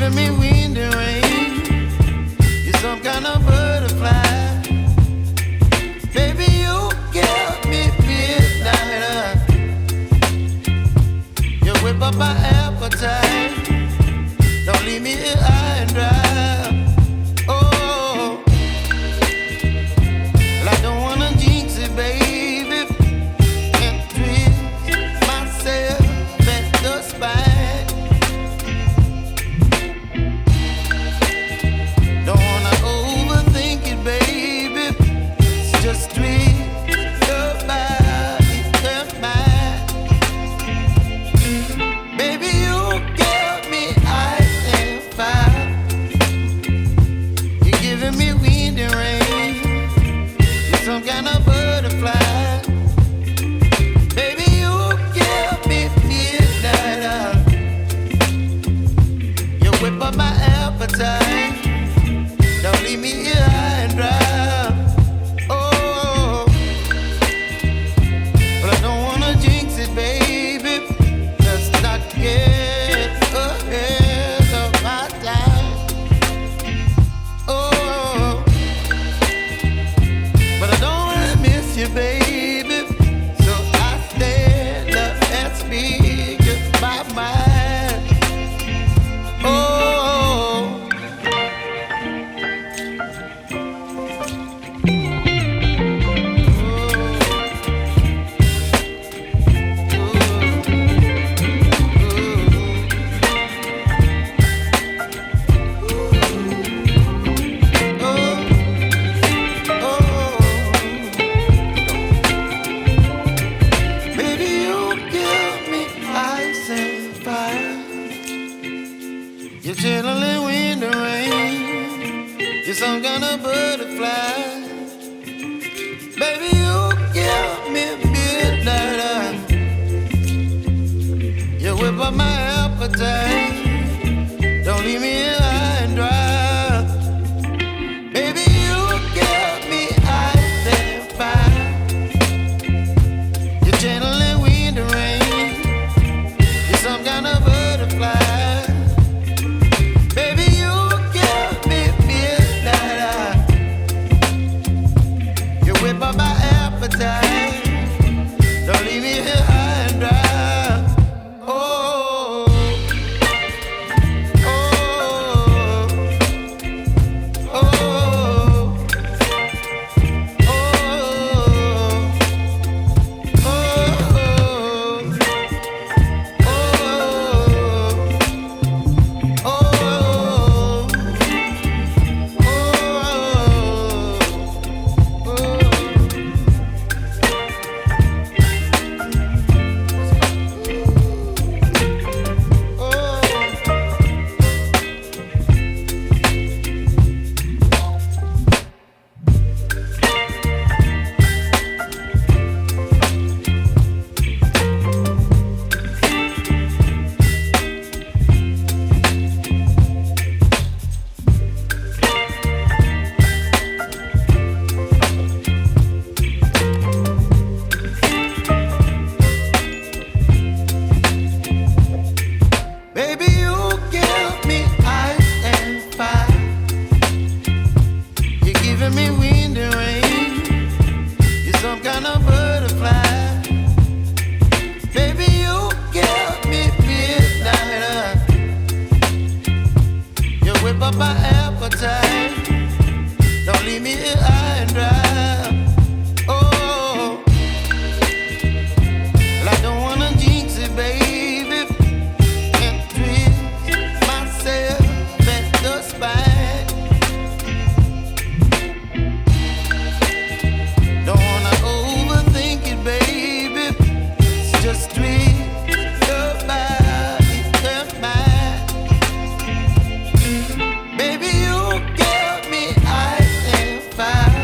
giving me wind and rain. You're some kind of butterfly. Baby, you give me midnight. You whip up my appetite. Don't leave me here high and dry. Oh, well, I don't wanna jinx it, baby, and twist myself at the spine. Don't wanna overthink it, baby. It's just twist your body and mine. Baby, you give me ice and fire. You're giving me wind and rain. You're some kind of butterfly. Baby, you give me midnight. You whip up my appetite. Don't leave me here high and dry. Oh, but I don't wanna jinx it, baby. Let's not get ahead of my time. Oh, but I don't wanna miss you, baby. So I stand up and speak my mind. Oh. Baby, you give me ice and fire. You're channeling wind and rain. You're some kind of butterfly. Baby, you give me midnight. You whip up my appetite. Don't leave me here high and dry. Baby, you give me ice and fire. You're channeling wind and rain. You're some kind of butterfly. Baby, you give me midnight. You whip up my appetite. Don't leave me here high and dry. Oh, oh, oh, oh, baby, you give me ice and fire. You're giving me wind and rain. You're some kind of butterfly. Baby, you give me midnight. You whip up my appetite. Don't leave me here high and dry. Oh, well, I don't wanna jinx it, baby, and twist myself at the spine. Don't wanna overthink it, baby. It's just twist your body and mine. Baby, you give me ice and fire.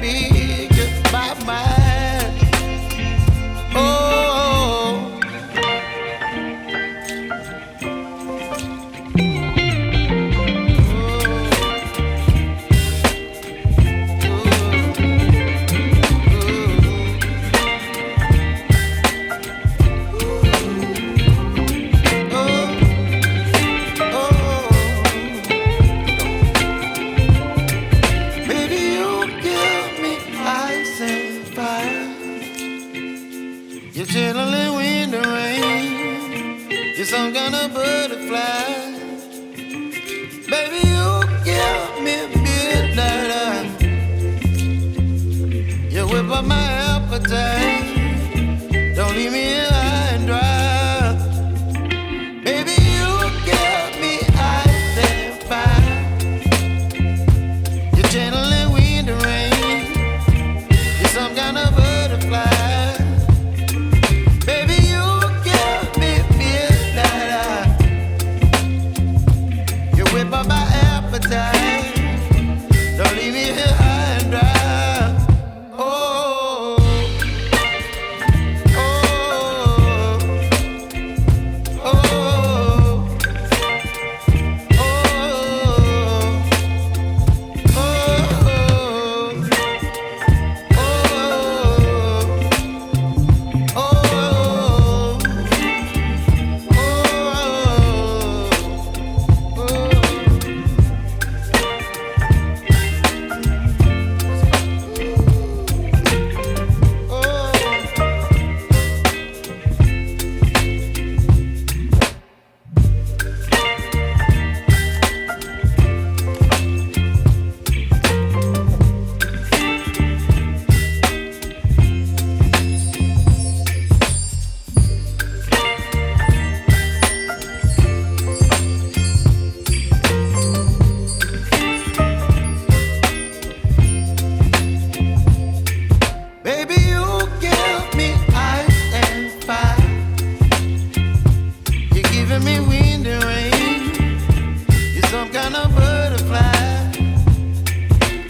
be just by mine. Oh, baby, you give me ice and fire. You're chilling in the rain. You're some kind of butterfly. Baby, you give me midnight. You whip up my appetite. Don't leave me here high and dry. Baby, you give me ice and fire. You're channeling wind and rain. You're some kind of butterfly. Baby, you give me midnight. You whip up my appetite. Don't leave me here high and dry. Oh, oh, oh, oh, baby, you give me ice and fire. You're giving me wind and rain. You're some kind of bird.